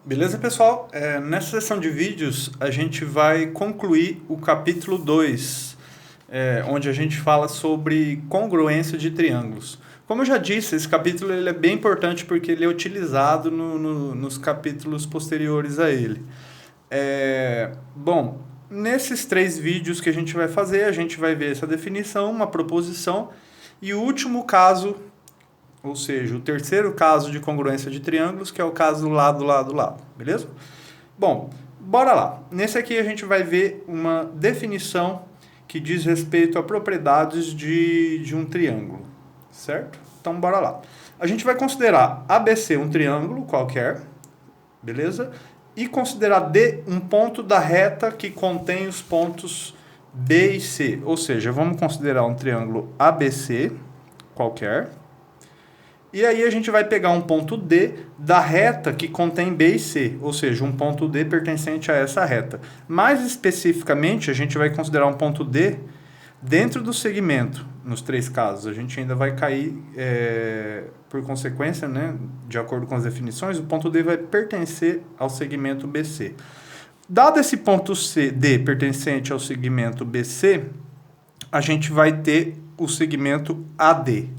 Beleza, pessoal? Nessa sessão de vídeos, a gente vai concluir o capítulo 2, onde a gente fala sobre congruência de triângulos. Como eu já disse, esse capítulo ele é bem importante porque ele é utilizado nos capítulos posteriores a ele. Bom, nesses 3 vídeos que a gente vai ver essa definição, uma proposição e o último caso, ou seja, o terceiro caso de congruência de triângulos, que é o caso do lado, lado, lado, beleza? Bom, bora lá. Nesse aqui a gente vai ver uma definição que diz respeito a propriedades de um triângulo, certo? Então, bora lá. A gente vai considerar ABC um triângulo qualquer, beleza? E considerar D um ponto da reta que contém os pontos B e C. Ou seja, vamos considerar um triângulo ABC qualquer. E aí a gente vai pegar um ponto D da reta que contém B e C, ou seja, um ponto D pertencente a essa reta. Mais especificamente, a gente vai considerar um ponto D dentro do segmento, nos 3 casos. A gente ainda vai cair, por consequência, né, de acordo com as definições, o ponto D vai pertencer ao segmento BC. Dado esse ponto D pertencente ao segmento BC, a gente vai ter o segmento AD,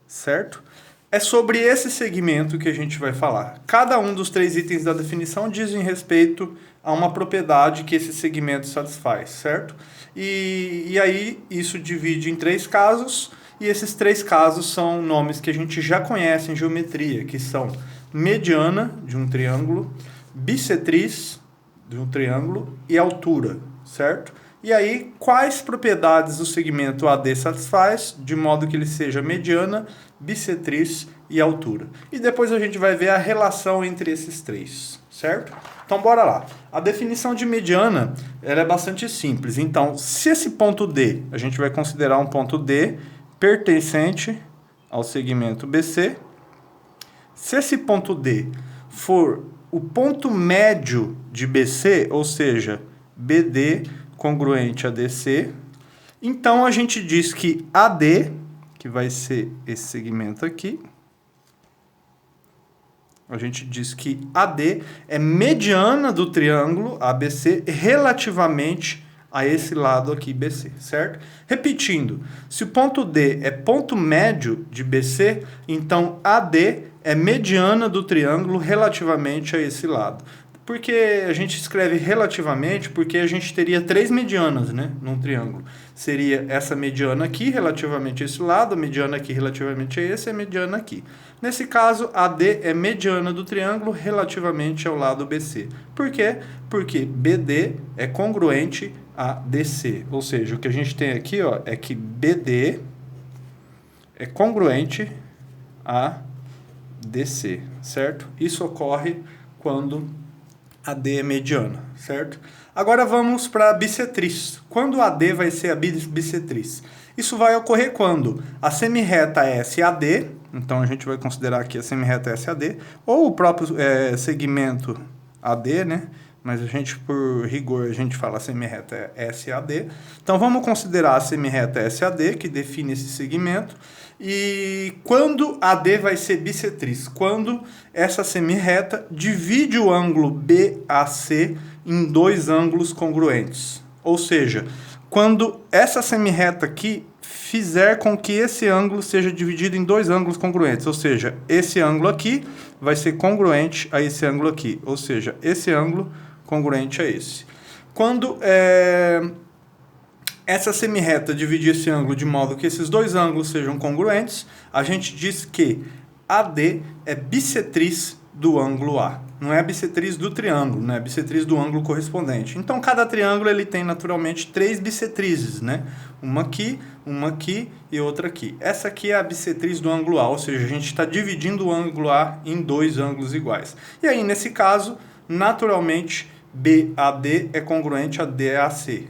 certo? É sobre esse segmento que a gente vai falar. Cada um dos 3 itens da definição dizem respeito a uma propriedade que esse segmento satisfaz, certo? E aí isso divide em 3 casos, e esses 3 casos são nomes que a gente já conhece em geometria, que são mediana de um triângulo, bissetriz de um triângulo e altura, certo? E aí, quais propriedades o segmento AD satisfaz, de modo que ele seja mediana, bissetriz e altura. E depois a gente vai ver a relação entre esses 3, certo? Então, bora lá. A definição de mediana ela é bastante simples. Então, se esse ponto D, a gente vai considerar um ponto D pertencente ao segmento BC, se esse ponto D for o ponto médio de BC, ou seja, BD congruente a DC, então a gente diz que AD, que vai ser esse segmento aqui, a gente diz que AD é mediana do triângulo ABC relativamente a esse lado aqui BC, certo? Repetindo, se o ponto D é ponto médio de BC, então AD é mediana do triângulo relativamente a esse lado. Porque a gente escreve relativamente porque a gente teria 3 medianas, né, num triângulo. Seria essa mediana aqui relativamente a esse lado, a mediana aqui relativamente a esse e a mediana aqui. Nesse caso, AD é mediana do triângulo relativamente ao lado BC. Por quê? Porque BD é congruente a DC. Ou seja, o que a gente tem aqui ó, é que BD é congruente a DC, certo? Isso ocorre quando AD é mediana, certo? Agora vamos para a bissetriz. Quando AD vai ser a bissetriz? Isso vai ocorrer quando a semirreta é SAD, então a gente vai considerar aqui a semirreta SAD, ou o próprio segmento AD, né? Mas a gente, por rigor, a gente fala semirreta SAD. Então vamos considerar a semirreta SAD, que define esse segmento. E quando AD vai ser bissetriz? Quando essa semirreta divide o ângulo BAC em 2 ângulos congruentes. Ou seja, quando essa semirreta aqui fizer com que esse ângulo seja dividido em 2 ângulos congruentes. Ou seja, esse ângulo aqui vai ser congruente a esse ângulo aqui. Ou seja, esse ângulo congruente a esse. Quando essa semirreta dividir esse ângulo de modo que esses 2 ângulos sejam congruentes, a gente diz que AD é bissetriz do ângulo A. Não é a bissetriz do triângulo, né? É a bissetriz do ângulo correspondente. Então, cada triângulo ele tem naturalmente 3 bissetrizes, né? Uma aqui e outra aqui. Essa aqui é a bissetriz do ângulo A, ou seja, a gente está dividindo o ângulo A em 2 ângulos iguais. E aí, nesse caso, naturalmente, BAD é congruente a DAC,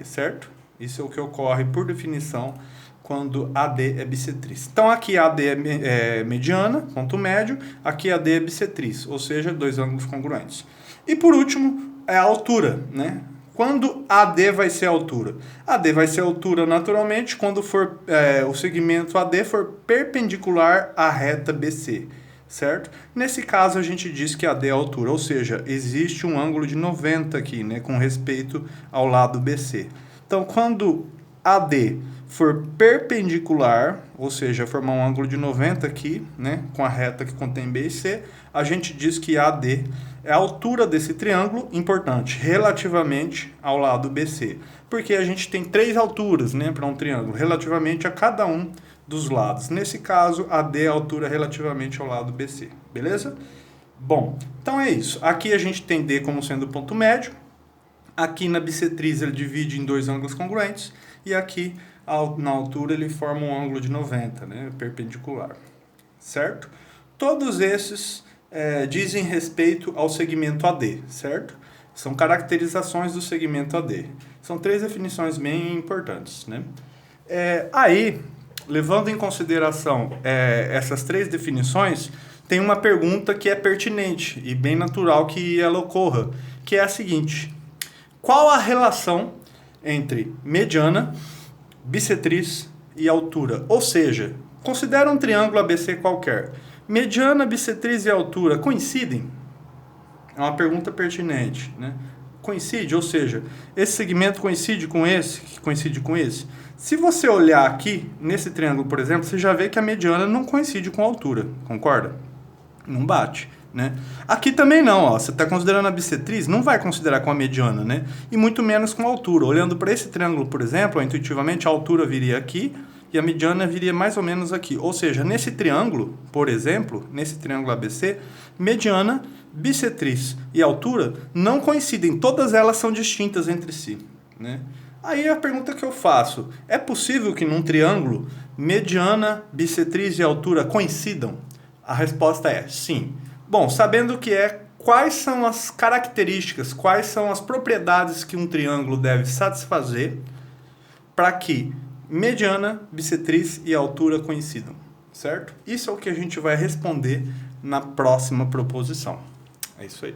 certo? Isso é o que ocorre por definição quando AD é bissetriz. Então aqui AD é mediana, ponto médio, aqui AD é bissetriz, ou seja, 2 ângulos congruentes. E por último, é a altura, né? Quando AD vai ser a altura? AD vai ser a altura naturalmente quando for o segmento AD for perpendicular à reta BC. certo? Nesse caso, a gente diz que AD é a altura, ou seja, existe um ângulo de 90 aqui, né, com respeito ao lado BC. Então, quando AD for perpendicular, ou seja, formar um ângulo de 90 aqui, né, com a reta que contém B e C, a gente diz que AD é a altura desse triângulo, importante, relativamente ao lado BC. Porque a gente tem 3 alturas, né, para um triângulo, relativamente a cada um dos lados. Nesse caso, AD é a altura relativamente ao lado BC, beleza? Bom, então é isso. Aqui a gente tem D como sendo o ponto médio. Aqui na bissetriz ele divide em 2 ângulos congruentes. E aqui, na altura, ele forma um ângulo de 90, né, perpendicular. Certo? Todos esses dizem respeito ao segmento AD, certo? São caracterizações do segmento AD. São 3 definições bem importantes, né? Aí, levando em consideração essas 3 definições, tem uma pergunta que é pertinente e bem natural que ela ocorra, que é a seguinte: qual a relação entre mediana, bissetriz e altura? Ou seja, considera um triângulo ABC qualquer. Mediana, bissetriz e altura coincidem? É uma pergunta pertinente, né? Coincide, ou seja, esse segmento coincide com esse, que coincide com esse. Se você olhar aqui, nesse triângulo, por exemplo, você já vê que a mediana não coincide com a altura, concorda? Não bate, né? Aqui também não, ó. Você está considerando a bissetriz, não vai considerar com a mediana, né? E muito menos com a altura. Olhando para esse triângulo, por exemplo, intuitivamente a altura viria aqui e a mediana viria mais ou menos aqui. Ou seja, nesse triângulo, por exemplo, nesse triângulo ABC, mediana, bissetriz e altura não coincidem, todas elas são distintas entre si, né? Aí a pergunta que eu faço: é possível que num triângulo mediana, bissetriz e altura coincidam? A resposta é sim. Bom, sabendo que quais são as características, quais são as propriedades que um triângulo deve satisfazer para que mediana, bissetriz e altura coincidam, certo? Isso é o que a gente vai responder na próxima proposição. É isso aí.